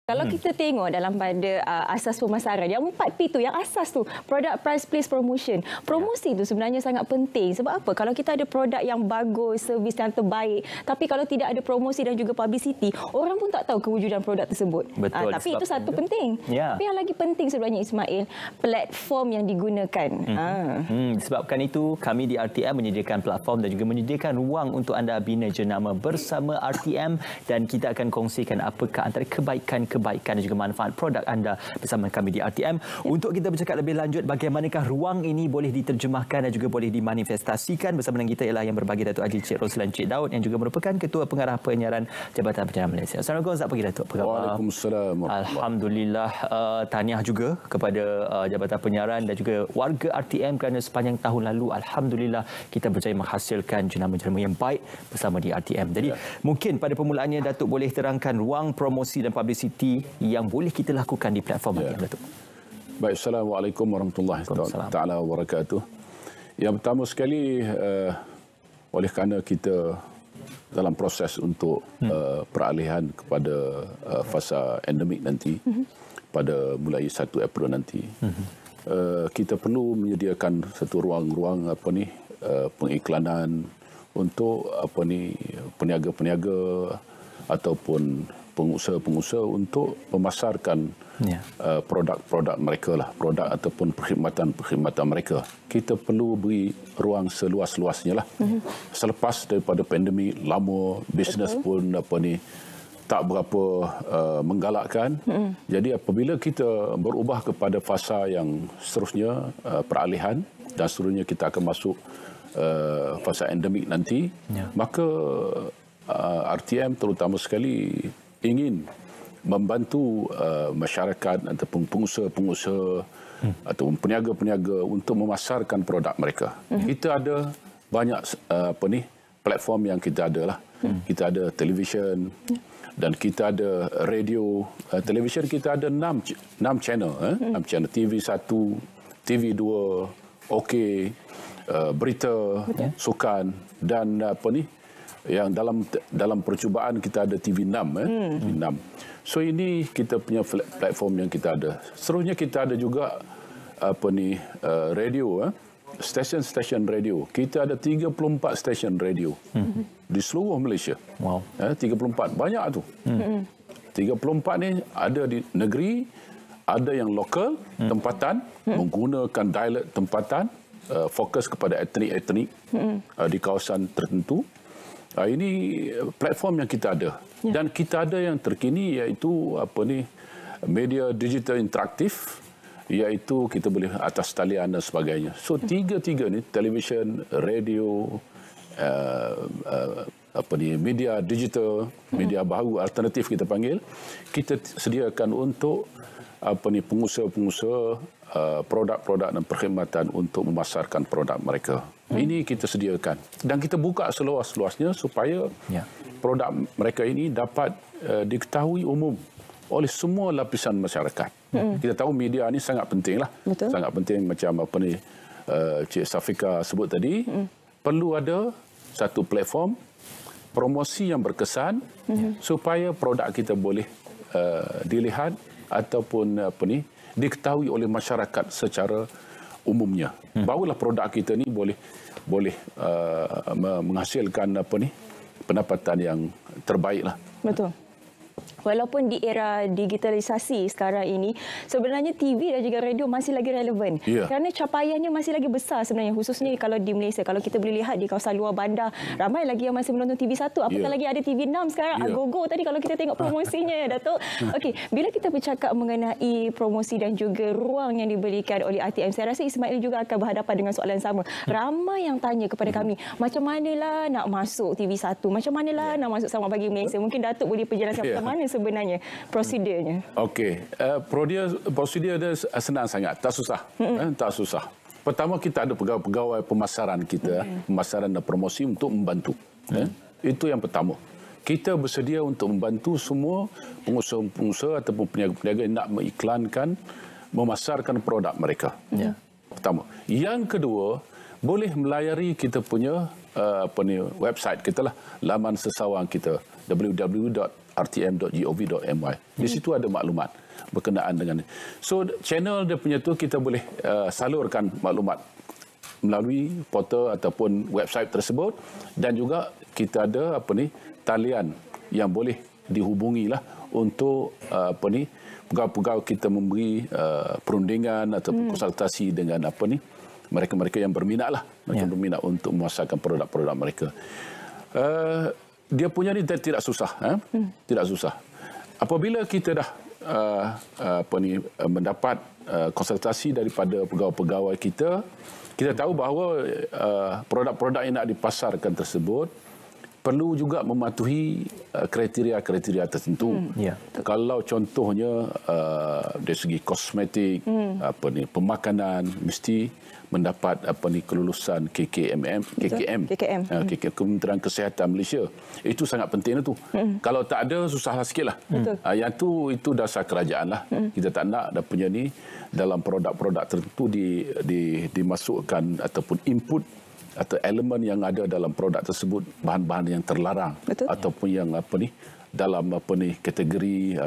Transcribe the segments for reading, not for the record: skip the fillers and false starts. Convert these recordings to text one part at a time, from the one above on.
Kalau kita tengok dalam pada asas pemasaran, yang 4P tu, yang asas tu, product, price, place, promotion. Promosi tu sebenarnya sangat penting. Sebab apa? Kalau kita ada produk yang bagus, servis yang terbaik, tapi kalau tidak ada promosi dan juga publicity, orang pun tak tahu kewujudan produk tersebut. Betul. Tapi itu satu penting. Tapi yang lagi penting sebenarnya, Ismail, platform yang digunakan. Disebabkan itu, kami di RTM menyediakan platform dan juga menyediakan ruang untuk anda bina jenama bersama RTM, dan kita akan kongsikan apakah antara kebaikan dan juga manfaat produk anda bersama kami di RTM. Untuk kita bercakap lebih lanjut bagaimanakah ruang ini boleh diterjemahkan dan juga boleh dimanifestasikan, bersama dengan kita ialah yang berbagi Datuk Haji Cik Roslan Cik Daud yang juga merupakan Ketua Pengarah Penyiaran Jabatan Penyiaran Malaysia. Assalamualaikum, selamat pagi Datuk. Apa khabar? Waalaikumsalam. Alhamdulillah, tahniah juga kepada Jabatan Penyiaran dan juga warga RTM kerana sepanjang tahun lalu alhamdulillah kita berjaya menghasilkan jenama-jenama yang baik bersama di RTM. Jadi mungkin pada permulaannya Datuk boleh terangkan ruang promosi dan publicity yang boleh kita lakukan di platform RTM, Datuk. Baik, Assalamualaikum warahmatullahi taala wabarakatuh. Yang pertama sekali, oleh kerana kita dalam proses untuk peralihan kepada fasa endemik nanti pada mulai 1 April nanti, kita perlu menyediakan satu ruang-ruang pengiklanan untuk peniaga-peniaga ataupun pengusaha-pengusaha untuk memasarkan produk-produk mereka lah, produk ataupun perkhidmatan mereka. Kita perlu beri ruang seluas-luasnya lah. Selepas daripada pandemik lama, bisnes pun tak berapa menggalakkan. Jadi apabila kita berubah kepada fasa yang seterusnya, peralihan, dan seterusnya kita akan masuk fasa endemik nanti, maka RTM terutama sekali ingin membantu masyarakat ataupun pengusaha-pengusaha ataupun peniaga-peniaga untuk memasarkan produk mereka. Kita ada banyak platform yang kita ada lah. Kita ada televisyen dan kita ada radio. Televisyen kita ada 6 channel, 6 channel, TV1, TV2, OK, berita, sukan, dan yang dalam percubaan kita ada TV6, TV6. So ini kita punya platform yang kita ada. Seterusnya kita ada juga radio, stesen-stesen radio. Kita ada 34 stesen radio di seluruh Malaysia. Wow. 34 banyak tu. 34 ni ada di negeri, ada yang lokal, tempatan, menggunakan dialek tempatan, fokus kepada etnik-etnik di kawasan tertentu. Ini platform yang kita ada. Dan kita ada yang terkini iaitu media digital interaktif, iaitu kita boleh atas talian dan sebagainya. So tiga-tiga ni, televisyen, radio, media digital, media baru alternatif kita panggil, kita sediakan untuk pengusaha-pengusaha produk-produk dan perkhidmatan untuk memasarkan produk mereka. Ini kita sediakan dan kita buka seluas-luasnya supaya produk mereka ini dapat diketahui umum oleh semua lapisan masyarakat. Kita tahu media ini sangat penting lah. Sangat penting, macam Cik Safika sebut tadi. Perlu ada satu platform promosi yang berkesan supaya produk kita boleh dilihat ataupun diketahui oleh masyarakat secara umumnya. Barulah produk kita ni boleh menghasilkan pendapatan yang terbaik lah. Betul. Walaupun di era digitalisasi sekarang ini, sebenarnya TV dan juga radio masih lagi relevan. Kerana capaiannya masih lagi besar sebenarnya, khususnya kalau di Malaysia. Kalau kita boleh lihat di kawasan luar bandar, ramai lagi yang masih menonton TV1. Apatah lagi ada TV6 sekarang. Agogo tadi kalau kita tengok promosinya, Datuk. Okey, bila kita bercakap mengenai promosi dan juga ruang yang diberikan oleh RTM, saya rasa Ismail juga akan berhadapan dengan soalan sama. Ramai yang tanya kepada kami, macam manalah nak masuk TV1? Macam manalah nak masuk Selamat Pagi Malaysia? Mungkin Datuk boleh penjelaskan macam mana sebenarnya prosedurnya. Okey, prosedur dia senang sangat, tak susah. Tak susah. Pertama, kita ada pegawai pemasaran kita, pemasaran dan promosi untuk membantu. Itu yang pertama. Kita bersedia untuk membantu semua pengusaha-pengusaha ataupun peniaga-peniaga yang nak mengiklankan, memasarkan produk mereka. Pertama. Yang kedua, boleh melayari kita punya website kita lah, laman sesawang kita, www.rtm.com. rtm.gov.my. Di situ ada maklumat berkenaan dengan. So channel dia punya tu kita boleh salurkan maklumat melalui portal ataupun website tersebut, dan juga kita ada talian yang boleh dihubungilah untuk pegawai-pegawai kita memberi perundingan ataupun konsultasi dengan mereka-mereka yang berminat lah, berminat untuk memasarkan produk-produk mereka. Dia punya ni tidak susah, tidak susah. Apabila kita dah mendapat konsultasi daripada pegawai-pegawai kita tahu bahawa produk-produk yang nak dipasarkan tersebut perlu juga mematuhi kriteria-kriteria tertentu. Kalau contohnya dari segi kosmetik, pemakanan, mesti mendapat kelulusan KKM, Kementerian Kesihatan Malaysia. Itu sangat penting itu. Kalau tak ada, susahlah sikitlah. Yang itu dasar kerajaan lah. Kita tak nak dah punya ni dalam produk-produk tertentu dimasukkan ataupun input atau elemen yang ada dalam produk tersebut bahan-bahan yang terlarang. Ataupun yang dalam kategori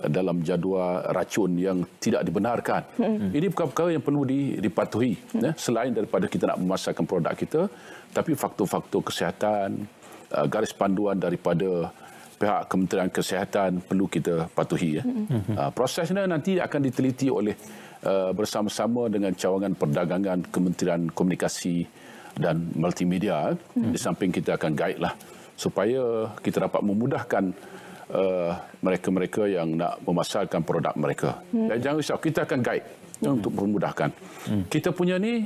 dalam jadual racun yang tidak dibenarkan. Ini perkara-perkara yang perlu dipatuhi, selain daripada kita nak memasarkan produk kita, tapi faktor-faktor kesihatan, garis panduan daripada pihak Kementerian Kesihatan perlu kita patuhi. Prosesnya nanti akan diteliti oleh bersama-sama dengan cawangan perdagangan Kementerian Komunikasi dan Multimedia. Di samping kita akan guide lah supaya kita dapat memudahkan mereka-mereka yang nak memasarkan produk mereka. Dan jangan risau, kita akan guide untuk memudahkan. Kita punya ni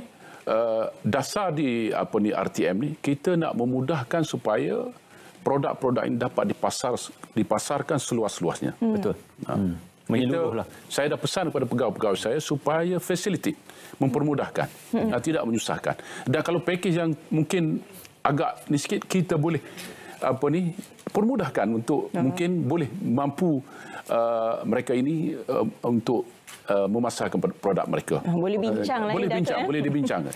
dasar di RTM ni, kita nak memudahkan supaya produk-produk ini dapat dipasarkan seluas-luasnya. Betul. Saya dah pesan kepada pegawai-pegawai saya supaya facilitate, mempermudahkan, tidak menyusahkan. Dan kalau pakej yang mungkin agak ni sikit, kita boleh permudahkan untuk mungkin boleh mampu mereka ini untuk memasarkan produk mereka. Boleh bincang lah. Boleh dibincang.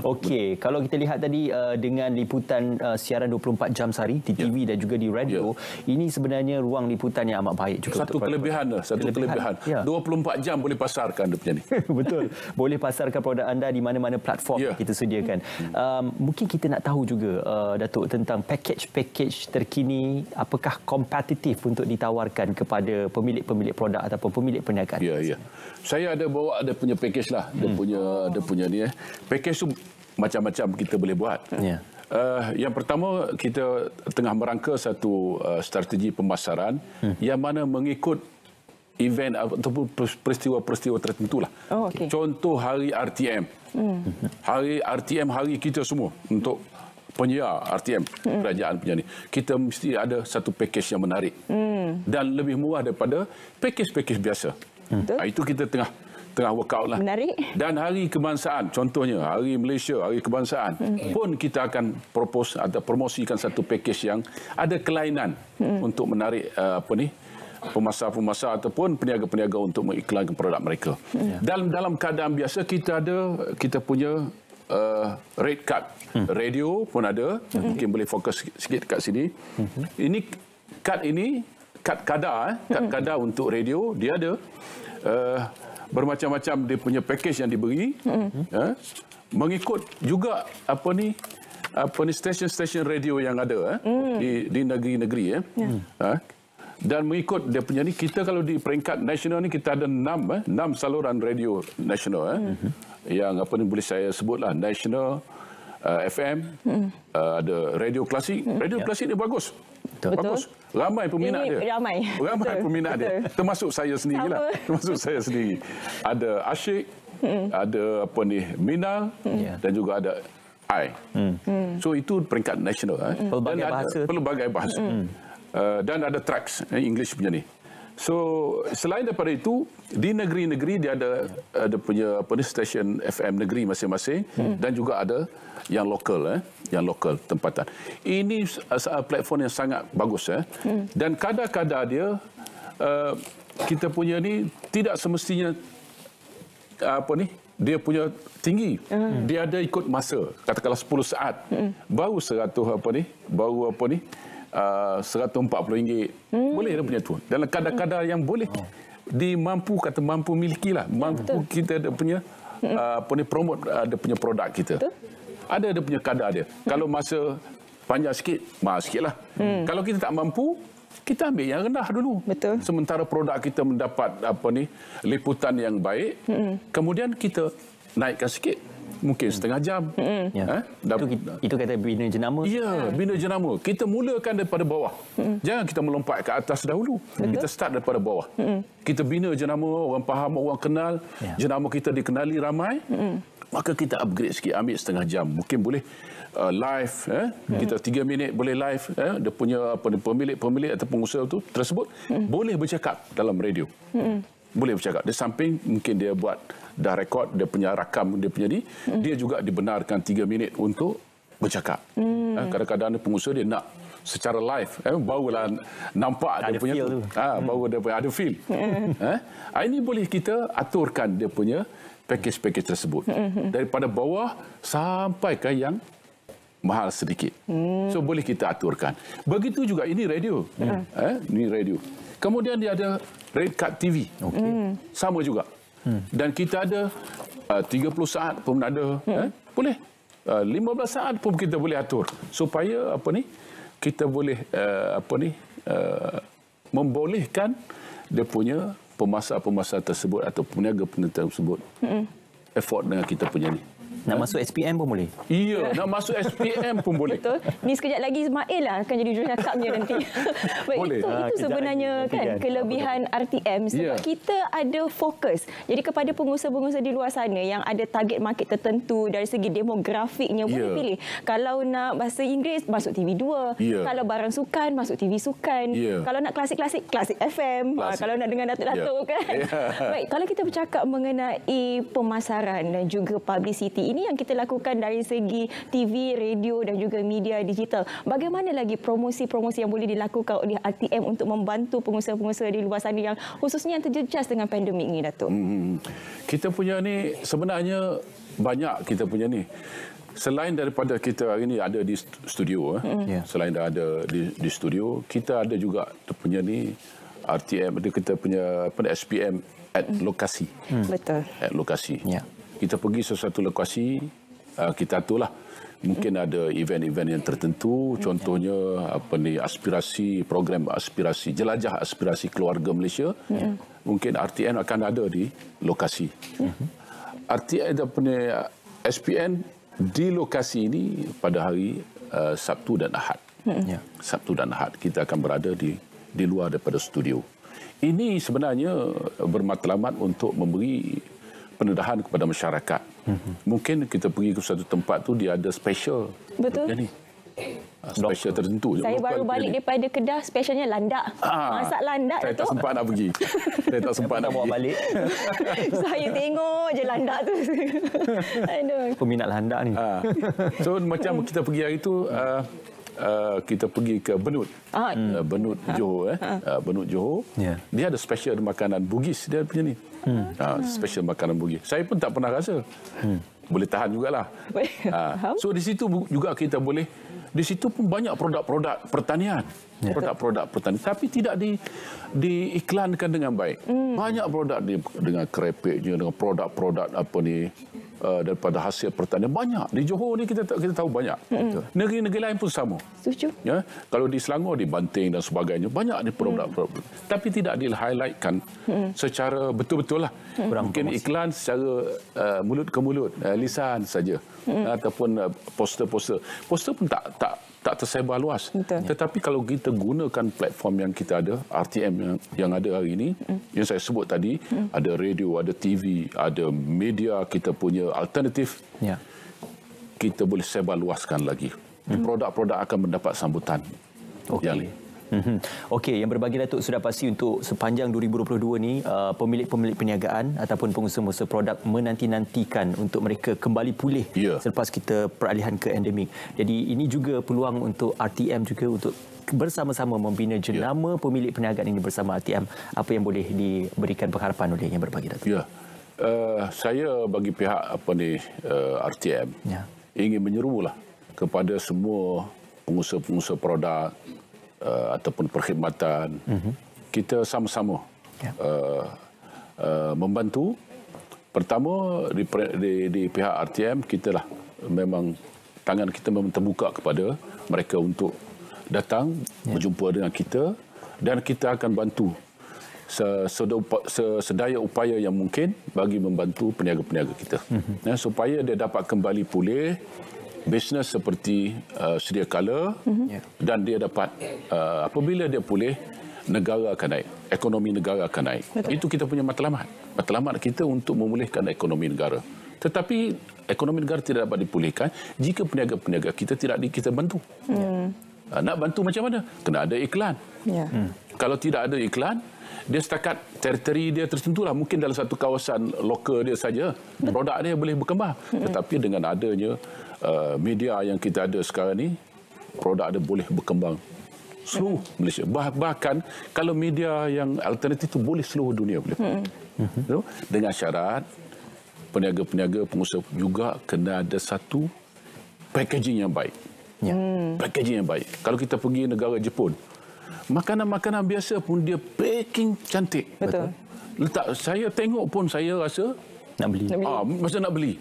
Okey, kalau kita lihat tadi dengan liputan siaran 24 jam sehari di TV dan juga di radio, ini sebenarnya ruang liputan yang amat baik juga. Satu kelebihan. 24 jam boleh pasarkan dia punya ni. Betul. Boleh pasarkan produk anda di mana-mana platform kita sediakan. Mungkin kita nak tahu juga Datuk tentang package terkini, apakah kompetitif untuk ditawarkan kepada pemilik-pemilik produk ataupun pemilik perniagaan? Ya. Saya ada punya package lah. Dia punya ni. Package tu macam-macam kita boleh buat. Yang pertama, kita tengah merangka satu strategi pemasaran yang mana mengikut event ataupun peristiwa-peristiwa tertentu lah. Contoh hari RTM. Hari RTM, hari kita semua untuk penyiar RTM, kerajaan punya ni. Kita mesti ada satu package yang menarik dan lebih murah daripada package biasa. Itu kita tengah workout lah. Menarik. Dan hari kebangsaan, contohnya hari Malaysia, hari kebangsaan, pun kita akan propose atau promosikan satu package yang ada kelainan untuk menarik pemasar-pemasar ataupun peniaga-peniaga untuk mengiklankan produk mereka. Dalam keadaan biasa kita punya rate card. Radio pun ada. Mungkin boleh fokus sikit kat sini. Ini kad kadar untuk radio, dia ada bermacam-macam dia punya package yang diberi, mengikut juga stesen-stesen radio yang ada di negeri-negeri. Dan mengikut dia punya ni, kita kalau di peringkat nasional ni kita ada 6 saluran radio nasional yang boleh saya sebutlah. National FM, ada radio klasik. Radio klasik ni bagus. Bagus. Ramai peminat dia. Ramai peminat dia. Termasuk saya sendirilah. Ada Asyik, ada Minal, dan juga ada I. So itu peringkat nasional. Pelbagai bahasa. Dan ada tracks English punya ni. So selain daripada itu, di negeri-negeri dia ada punya stesen FM negeri masing-masing, dan juga ada yang lokal tempatan. Ini platform yang sangat bagus dan kadar-kadar dia kita punya ni tidak semestinya dia punya tinggi. Dia ada ikut masa. Katakanlah 10 saat baru 100 RM140. Boleh dia punya tu. Dalam kadar-kadar yang boleh mampu miliki lah. Mampu kita ada punya promote ada punya produk kita. Ada dia punya kadar dia. Kalau masa panjang sikit, mahal sikit lah. Kalau kita tak mampu, kita ambil yang rendah dulu. Betul. Sementara produk kita mendapat liputan yang baik, kemudian kita naikkan sikit. Mungkin setengah jam. Itu kata bina jenama. Ya, bina jenama. Kita mulakan daripada bawah. Jangan kita melompat ke atas dahulu. Kita start daripada bawah. Kita bina jenama, orang faham, orang kenal. Jenama kita dikenali ramai. Maka kita upgrade sikit, ambil setengah jam. Mungkin boleh live. Kita 3 minit boleh live. Dia punya pemilik atau pengusaha tu tersebut boleh bercakap dalam radio. Boleh bercakap. Di samping mungkin dia buat dah rekod, dia punya rakam, dia punya ni. Dia juga dibenarkan 3 minit untuk bercakap. Kadang-kadang pengusaha dia nak secara live. Barulah nampak ada dia punya feel tu. baru dia ada feel. Ini boleh kita aturkan dia punya package-package tersebut. Daripada bawah sampai ke yang mahal sedikit. So boleh kita aturkan. Begitu juga ini radio. Ini radio. Kemudian dia ada Red Card TV. Sama juga. Dan kita ada 30 saat pun ada. Boleh. 15 saat pun kita boleh atur. Supaya kita boleh membolehkan dia punya pemasar-pemasar tersebut atau peniaga-peniaga tersebut effort dengan kita punya ni. Nak masuk SPM pun boleh? Ya, nak masuk SPM pun boleh. Betul. Ni sekejap lagi Ismail lah akan jadi jurucakapnya nanti. Baik, boleh. Itu sebenarnya kan kelebihan RTM sebab kita ada fokus. Jadi kepada pengusaha-pengusaha di luar sana yang ada target market tertentu dari segi demografiknya boleh pilih. Kalau nak bahasa Inggeris masuk TV2. Kalau barang sukan masuk TV Sukan. Kalau nak klasik-klasik FM. Kalau nak dengar datuk-datuk kan. Baik, kalau kita bercakap mengenai pemasaran dan juga publicity, ini yang kita lakukan dari segi TV, radio dan juga media digital. Bagaimana lagi promosi-promosi yang boleh dilakukan oleh RTM untuk membantu pengusaha-pengusaha di luar sana yang khususnya yang terjejas dengan pandemik ini, Datuk? Kita punya ni sebenarnya banyak kita punya ni. Selain daripada kita hari ini ada di studio, selain ada di studio, kita ada juga kita punya ni RTM, ada kita punya SPM at lokasi. Betul. At lokasi. Kita pergi sesuatu lokasi, kita aturlah. Mungkin ada event-event yang tertentu, contohnya aspirasi, program aspirasi, jelajah aspirasi keluarga Malaysia. Mungkin RTM akan ada di lokasi. RTM punya SPN di lokasi ini pada hari Sabtu dan Ahad. Sabtu dan Ahad kita akan berada di luar daripada studio. Ini sebenarnya bermatlamat untuk memberi pendedahan kepada masyarakat. Mungkin kita pergi ke satu tempat tu dia ada special. Betul. Jadi special tertentu. Saya baru balik daripada Kedah, specialnya landak. Masak landak. Saya tak sempat nak pergi. Saya tak sempat nak bawa balik. Saya tengok je landak tu. Aduh. Peminat landak ni. So macam kita pergi hari tu, kita pergi ke Benut. Benut Johor. Benut Johor. Dia ada special makanan Bugis dia punya ni. Special makanan Bugis. Saya pun tak pernah rasa. Boleh tahan jugalah. So di situ juga kita boleh, di situ pun banyak produk-produk pertanian. Produk-produk pertanian. Tapi tidak diiklankan dengan baik. Banyak produk dengan kerepeknya, dengan produk-produk daripada hasil pertanian. Banyak. Di Johor ni kita tahu banyak. Negeri-negeri lain pun sama. Setuju. Kalau di Selangor, di Banting dan sebagainya, banyak ni produk-produk. Tapi tidak di-highlightkan secara betul-betul lah. Mungkin iklan secara mulut ke mulut, lisan saja. Ataupun poster-poster. Poster pun tak tersebar luas. Tetapi kalau kita gunakan platform yang kita ada, RTM yang ada hari ini, yang saya sebut tadi, ada radio, ada TV, ada media, kita punya alternatif, kita boleh sebar luaskan lagi. Produk-produk akan mendapat sambutan. Yang ni. Okey, yang berbagi Datuk sudah pasti untuk sepanjang 2022 ni pemilik-pemilik perniagaan ataupun pengusaha-pengusaha produk menanti-nantikan untuk mereka kembali pulih selepas kita peralihan ke endemik. Jadi ini juga peluang untuk RTM juga untuk bersama-sama membina jenama pemilik perniagaan ini bersama RTM. Apa yang boleh diberikan pengharapan oleh yang berbagi Datuk? Saya bagi pihak RTM ingin menyerulah kepada semua pengusaha-pengusaha produk, ataupun perkhidmatan, kita sama-sama membantu. Pertama di pihak RTM, kita lah memang tangan kita memang terbuka kepada mereka untuk datang berjumpa dengan kita, dan kita akan bantu sedaya upaya yang mungkin bagi membantu peniaga-peniaga kita supaya dia dapat kembali pulih bisnes seperti sedia kala, dan dia dapat apabila dia pulih, negara akan naik, ekonomi negara akan naik. Betul. Itu kita punya matlamat kita untuk memulihkan ekonomi negara. Tetapi ekonomi negara tidak dapat dipulihkan jika peniaga-peniaga kita tidak kita bantu. Nak bantu macam mana? Kena ada iklan. Kalau tidak ada iklan, dia setakat teritori dia tertentulah. Mungkin dalam satu kawasan lokal dia saja, produk dia boleh berkembang. Tetapi dengan adanya media yang kita ada sekarang ni, produk dia boleh berkembang seluruh Malaysia. Bahkan kalau media yang alternatif itu boleh seluruh dunia boleh. Dengan syarat peniaga-peniaga, pengusaha juga kena ada satu packaging yang baik. Packaging yang baik. Kalau kita pergi negara Jepun, makanan-makanan biasa pun dia packing cantik. Betul. Letak saya tengok pun saya rasa nak beli. Masa nak beli.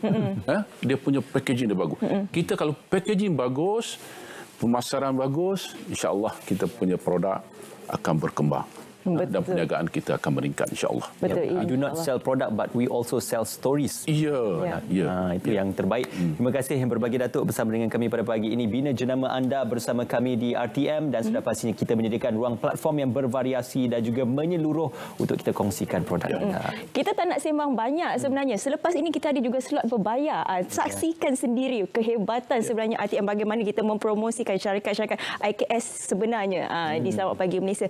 Dia punya packaging dia bagus. Kita kalau packaging bagus, pemasaran bagus, insya-Allah kita punya produk akan berkembang. Dan perniagaan kita akan meningkat, insya-Allah. Betul. We do not sell product, but we also sell stories. Itu yang terbaik. Terima kasih yang berbagi, Datuk, bersama dengan kami pada pagi ini. Bina jenama anda bersama kami di RTM, dan sudah pastinya kita menyediakan ruang platform yang bervariasi dan juga menyeluruh untuk kita kongsikan produk kita. Kita tak nak sembang banyak sebenarnya. Selepas ini kita ada juga slot berbayar. Saksikan sendiri kehebatan sebenarnya RTM, bagaimana kita mempromosikan syarikat-syarikat IKS sebenarnya di Sarawak Pagi Malaysia.